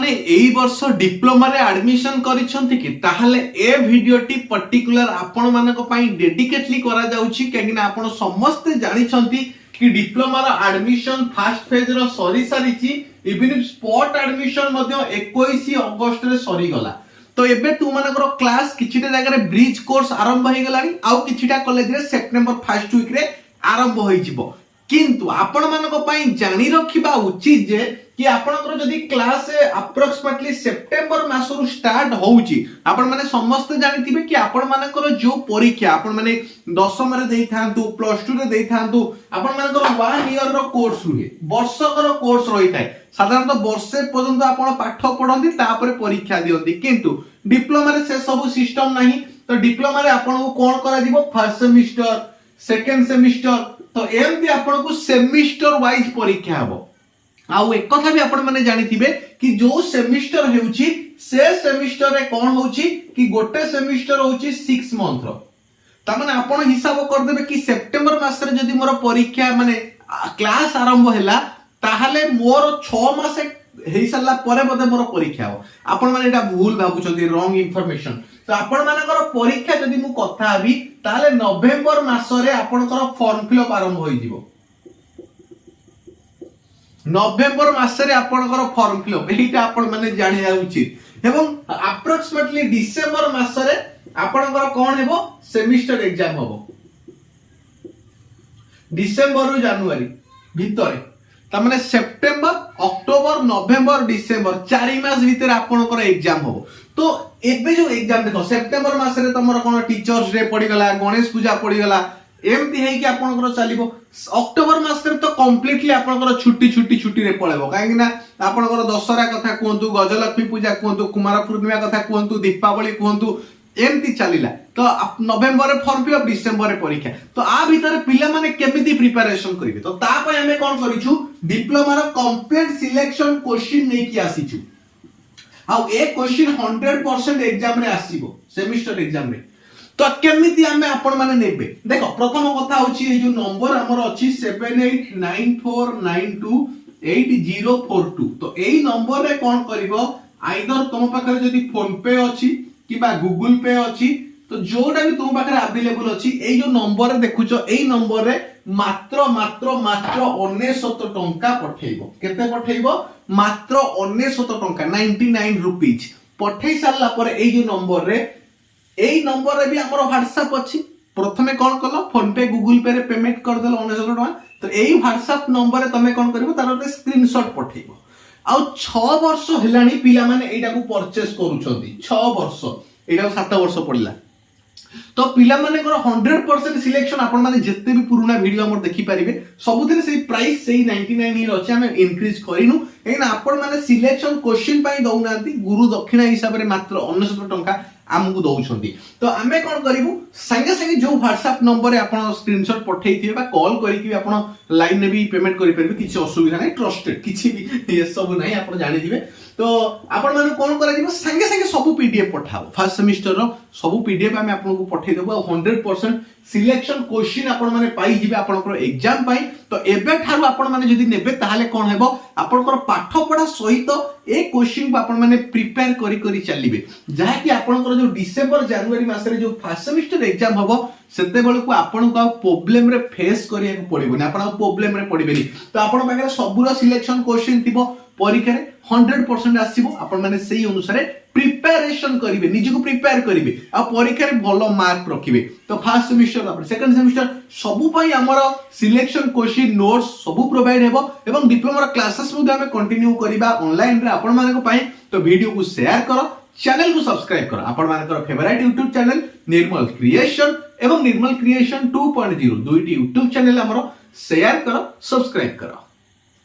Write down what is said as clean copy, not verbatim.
माने एई वर्ष डिप्लोमा रे एडमिशन करिसंती कि ताहाले ए वीडियोटी पर्टिकुलर आपण मानको पई डेडिकेटली करा जाउची काहेकि आपण समस्त जानि छंती कि डिप्लोमा रो एडमिशन फर्स्ट फेज रो सरी सारिची इवन स्पॉट एडमिशन मध्ये 21 अगस्त रे सरी गला। तो एबे तू मानकर क्लास किछिटा जगह रे ब्रिज कोर्स आरंभ होई गलानी आउ किछिटा कॉलेज रे सितंबर फर्स्ट वीक रे आरंभ होई जिवो। किंतु आपण मानको पई जानि रखिबा उचित जे कि आपनकर जदी क्लास अप्रोक्सीमेटली सितंबर मासरु स्टार्ट होउची आपण माने समस्त जानिथिबे कि आपण मानकर जो परीक्षा आपण माने 10th रे देई थांतु प्लस 2 रे देई थांतु आपण मानकर 1 ईयर रो कोर्स रुहे वर्षकर कोर्स रही थाए। साधारणतः वर्षे पर्यंत आपण पाठ पढंती तापर परीक्षा दियंती किंतु डिप्लोमा रे से सब सिस्टम नाही। तो डिप्लोमा रे आपण को कोन करा दिबो फर्स्ट सेमिस्टर सेकंड सेमिस्टर तो एमती आपण को सेमिस्टर वाइज परीक्षा हबो। आउ एक कथा भी आपण माने जानिथिबे कि जो सेमिस्टर हेउची से सेमिस्टर रे कोन होउची कि गोटे सेमिस्टर होउची 6 मंथ रो। त माने आपण हिसाब कर देबे कि सितंबर मास रे जदी मोर परीक्षा माने क्लास आरंभ हैला ताहाले मोर 6 मास हेई सल्ला परे बदे मोर परीक्षा हो। आपण माने एटा भूल भाबुचंती रॉन्ग इंफॉर्मेशन। तो आपण मानकर परीक्षा जदी मु कथा आबी ताहाले नवेम्बर मास रे आपनकर फॉर्म फिलअप आरंभ होई जिवो। नवेम्बर मासरे आपनकर फॉर्म फिलअप एटा आपण माने जानिया उचित एवं अप्रोक्सीमेटली डिसेंबर मासरे आपनकर कोन हेबो सेमिस्टर एग्जाम होबो। डिसेंबर रु जनवरी भितरे त माने सितंबर अक्टोबर नवेम्बर डिसेंबर 4 मास भीतर आपनकर एग्जाम होबो। तो एबे जो एग्जाम देखो सितंबर मासरे तमरो कोन टीचर्स डे पड़ी गला गणेश पूजा पड़ी गला एमती है कि आपनकर चलिबो। अक्टोबर मास रे तो कंप्लीटली आपनकर छुट्टी छुट्टी छुट्टी रे पळेबो काहे कि ना आपनकर दशहरा कथा कोंतु गजलक्ष्मी पूजा कोंतु कुमार पूर्णिमा कथा कोंतु दीपावली कोंतु एमती चलिला। तो नवेम्बर रे फॉर्म फिलअप डिसेंबर रे परीक्षा तो आ भीतर पिला माने केमिति प्रिपरेशन करिवे तो ता पय हमें कोन करिछु डिप्लोमा रो कंप्लीट सिलेक्शन क्वेश्चन नै कि आसीछु। आ ए क्वेश्चन 100% एग्जाम रे आसीबो सेमिस्टर एग्जाम रे। तो केमिति हमें आपण माने नेबे देखो प्रथम कथा होची ए जो नंबर हमर अछि 7894928042 तो एई नंबर रे कोन करबो आइदर तुम पाखरे जदी फोन पे अछि किबा गूगल पे अछि तो जोडा भी तुम पाखरे अवेलेबल अछि एई जो नंबर रे देखुचो एई नंबर रे मात्र 99 टंका पठेइबो। केते पठेइबो मात्र 99 टंका 99 रुपीस पठेइ सारला पर एई जो नंबर रे एई नंबर रे भी हमर व्हाट्सएप अछि प्रथमे कोन कलो फोन पे गूगल पे रे पेमेंट कर देलो 99 टका तो एई व्हाट्सएप नंबर रे तमे कोन करबो तार रे स्क्रीनशॉट पठेइबो। आ 6 वर्ष हेलानी पिला माने एटा को परचेस करूछंती 6 वर्ष एटा 7 वर्ष पड़िला। तो पिला माने 100% सिलेक्शन आपण माने जत्ते भी पुराना वीडियो हमर देखि परिबे सबुदिन से प्राइस से 99 ही अछि हम इंक्रीज करिनु एना आपण माने सिलेक्शन क्वेश्चन पई दउनांती गुरु दक्षिणा हिसाब रे मात्र 99 टंका आमको दउछंती। तो आमे कोन करिवु संगे संगे जो व्हाट्सएप नंबर रे आपण स्क्रीनशॉट पठेइथिबे बा कॉल करी कि आपण लाइन ने भी पेमेंट करि परबे किछि असुविधा नै ट्रस्टेड किछि भी ये सब नै आपण जानि दिबे। तो आपण माने कोन करा जिवो संगे संगे सब पीडीएफ पठाओ फर्स्ट सेमिस्टर रो सब पीडीएफ हम आपन को पठेइ देबो 100% सिलेक्शन क्वेश्चन आपण माने पाई जिबे आपनकर एग्जाम पाई। तो एबे थारु आपण माने जदी नेबे ताहाले कोन हेबो आपनकर पाठ पढा सहित ए क्वेश्चन को आपण माने प्रिपेयर करी करी चलिबे जहा कि आपनकर जो डिसेंबर जनवरी मास रे जो फर्स्ट सेमिस्टर एग्जाम हबो सेते बेल को आपण को प्रॉब्लम रे फेस करिया को पड़िबो ना आपण प्रॉब्लम रे पड़िबेनी। तो आपण पाखरे सबुरा सिलेक्शन क्वेश्चन थिबो परीक्षा रे 100% आसीबो आपण माने सेही अनुसार प्रिपरेशन करिवे निजे को प्रिपेयर करिवे आ परीक्षा रे भलो मार्क रखिवे। तो first semester après second semester सबु पई हमर सिलेक्शन क्वेश्चन नोट्स सबु प्रोवाइड हेबो एवं डिप्लोमा रा क्लासेस मध्ये हम कंटिन्यू करिबा ऑनलाइन रे आपण माने को पई। तो वीडियो को शेयर करो चैनल को सब्सक्राइब करो आपण मानकर फेवरेट YouTube चैनल निर्मल क्रिएशन एवं निर्मल क्रिएशन 2.0 दुईटी YouTube चैनल हमरो शेयर करो सब्सक्राइब करो।